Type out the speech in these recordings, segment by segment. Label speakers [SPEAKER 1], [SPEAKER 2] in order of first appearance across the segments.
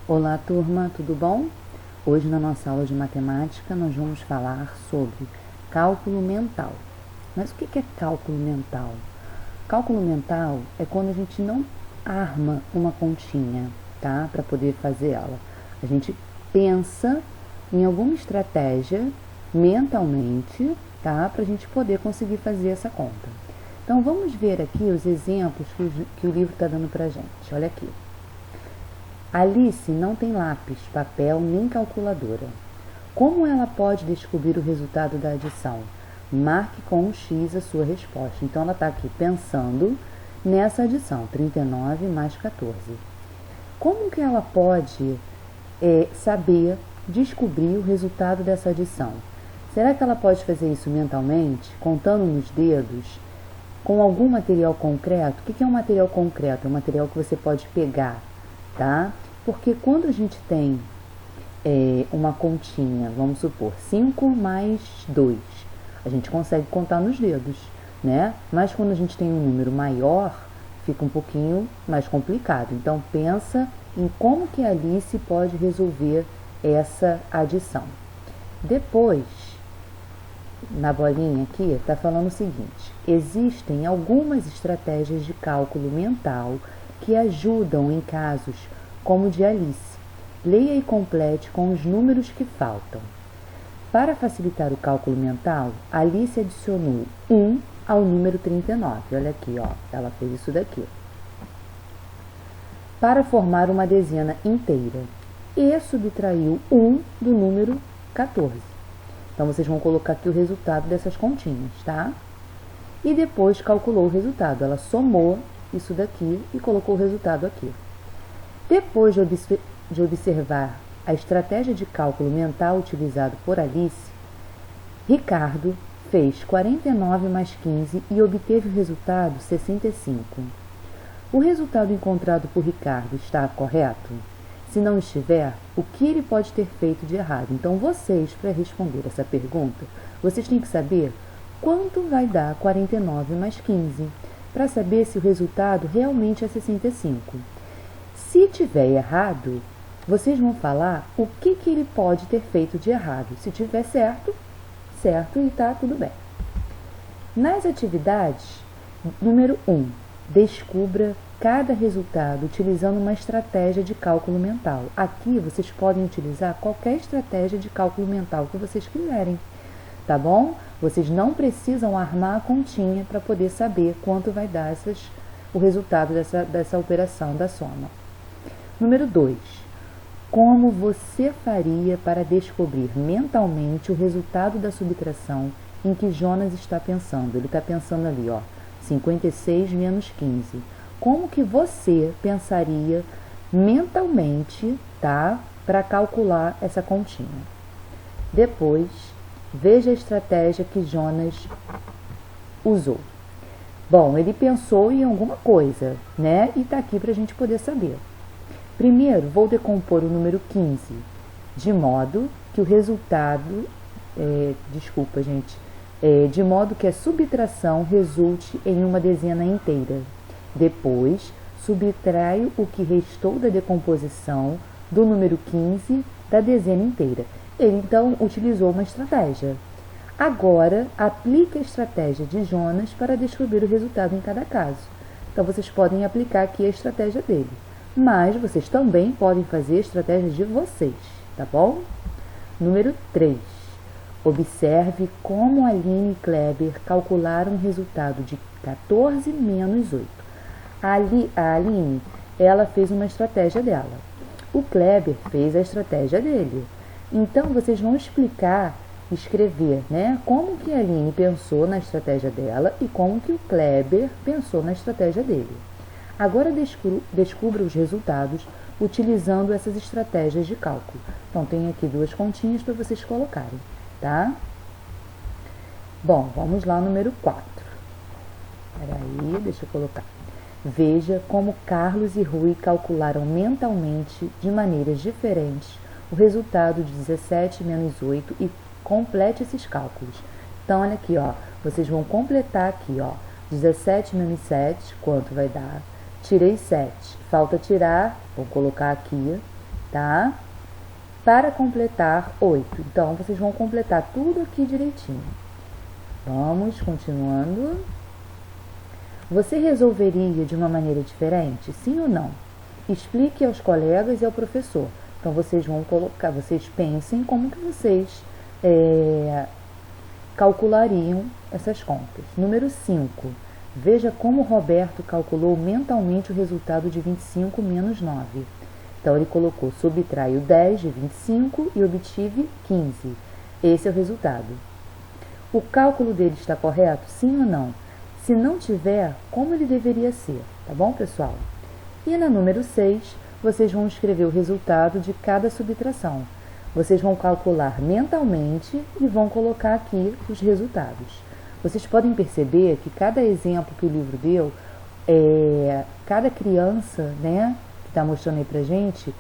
[SPEAKER 1] Olá, turma, tudo bom? Hoje, na nossa aula de matemática, nós vamos falar sobre cálculo mental. Mas o que é cálculo mental? Cálculo mental é quando a gente não arma uma continha, tá? Para poder fazer ela. A gente pensa em alguma estratégia mentalmente, tá? Para a gente poder conseguir fazer essa conta. Então, vamos ver aqui os exemplos que o livro está dando para a gente. Olha aqui. Alice não tem lápis, papel nem calculadora. Como ela pode descobrir o resultado da adição? Marque com um X a sua resposta. Então, ela está aqui pensando nessa adição, 39 mais 14. Como que ela pode saber, descobrir o resultado dessa adição? Será que ela pode fazer isso mentalmente, contando nos dedos, com algum material concreto? O que é um material concreto? É um material que você pode pegar, tá? Porque quando a gente tem uma continha, vamos supor, 5 mais 2, a gente consegue contar nos dedos, né? Mas quando a gente tem um número maior, fica um pouquinho mais complicado. Então, pensa em como que a Alice pode resolver essa adição. Depois, na bolinha aqui, está falando o seguinte: existem algumas estratégias de cálculo mental que ajudam em casos como o de Alice. Leia e complete com os números que faltam. Para facilitar o cálculo mental, Alice adicionou 1 ao número 39. Olha aqui, ó, ela fez isso daqui. Para formar uma dezena inteira, e subtraiu 1 do número 14. Então, vocês vão colocar aqui o resultado dessas continhas, tá? E depois calculou o resultado. Ela somou isso daqui e colocou o resultado aqui. Depois de observar a estratégia de cálculo mental utilizada por Alice, Ricardo fez 49 mais 15 e obteve o resultado 65. O resultado encontrado por Ricardo está correto? Se não estiver, o que ele pode ter feito de errado? Então, vocês, para responder essa pergunta, vocês têm que saber quanto vai dar 49 mais 15, para saber se o resultado realmente é 65. Se tiver errado, vocês vão falar o que ele pode ter feito de errado. Se tiver certo, certo e tá tudo bem. Nas atividades, número 1, descubra cada resultado utilizando uma estratégia de cálculo mental. Aqui vocês podem utilizar qualquer estratégia de cálculo mental que vocês quiserem, tá bom? Vocês não precisam armar a continha para poder saber quanto vai dar o resultado dessa operação da soma. Número 2. Como você faria para descobrir mentalmente o resultado da subtração em que Jonas está pensando? Ele está pensando ali, ó, 56 menos 15. Como que você pensaria mentalmente, tá, para calcular essa continha? Depois, veja a estratégia que Jonas usou. Bom, ele pensou em alguma coisa, né? E está aqui para a gente poder saber. Primeiro, vou decompor o número 15, de modo que o resultado, de modo que a subtração resulte em uma dezena inteira. Depois, subtraio o que restou da decomposição do número 15 da dezena inteira. Ele, então, utilizou uma estratégia. Agora, aplique a estratégia de Jonas para descobrir o resultado em cada caso. Então, vocês podem aplicar aqui a estratégia dele. Mas vocês também podem fazer a estratégia de vocês, tá bom? Número 3. Observe como Aline e Kleber calcularam o resultado de 14 menos 8. A Aline, ela fez uma estratégia dela. O Kleber fez a estratégia dele. Então, vocês vão explicar, escrever, né? Como que a Aline pensou na estratégia dela e como que o Kleber pensou na estratégia dele. Agora descubra os resultados utilizando essas estratégias de cálculo. Então, tem aqui 2 continhas para vocês colocarem, tá? Bom, vamos lá, número 4. Peraí, deixa eu colocar. Veja como Carlos e Rui calcularam mentalmente, de maneiras diferentes, o resultado de 17 menos 8 e complete esses cálculos. Então, olha aqui, ó. Vocês vão completar aqui, ó. 17 menos 7, quanto vai dar? Tirei 7. Falta tirar, vou colocar aqui, tá? Para completar 8. Então, vocês vão completar tudo aqui direitinho. Vamos, continuando. Você resolveria de uma maneira diferente? Sim ou não? Explique aos colegas e ao professor. Então, vocês vão colocar, vocês pensem como que vocês calculariam essas contas. Número 5. Veja como Roberto calculou mentalmente o resultado de 25 menos 9. Então, ele colocou, subtraiu 10 de 25 e obtive 15. Esse é o resultado. O cálculo dele está correto? Sim ou não? Se não tiver, como ele deveria ser? Tá bom, pessoal? E na número 6, vocês vão escrever o resultado de cada subtração. Vocês vão calcular mentalmente e vão colocar aqui os resultados. Vocês podem perceber que cada exemplo que o livro deu, cada criança, né, que está mostrando aí pra gente,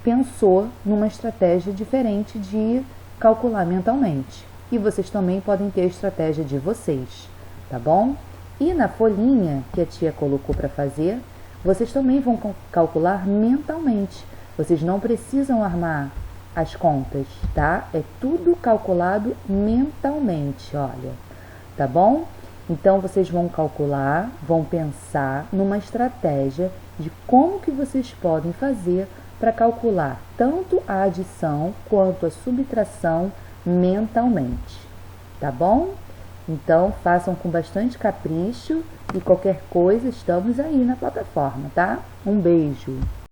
[SPEAKER 1] pensou numa estratégia diferente de calcular mentalmente. E vocês também podem ter a estratégia de vocês, tá bom? E na folhinha que a tia colocou para fazer, vocês também vão calcular mentalmente. Vocês não precisam armar as contas, tá? É tudo calculado mentalmente, olha. Tá bom? Então, vocês vão calcular, vão pensar numa estratégia de como que vocês podem fazer para calcular tanto a adição quanto a subtração mentalmente. Tá bom? Então, façam com bastante capricho e qualquer coisa, estamos aí na plataforma, tá? Um beijo!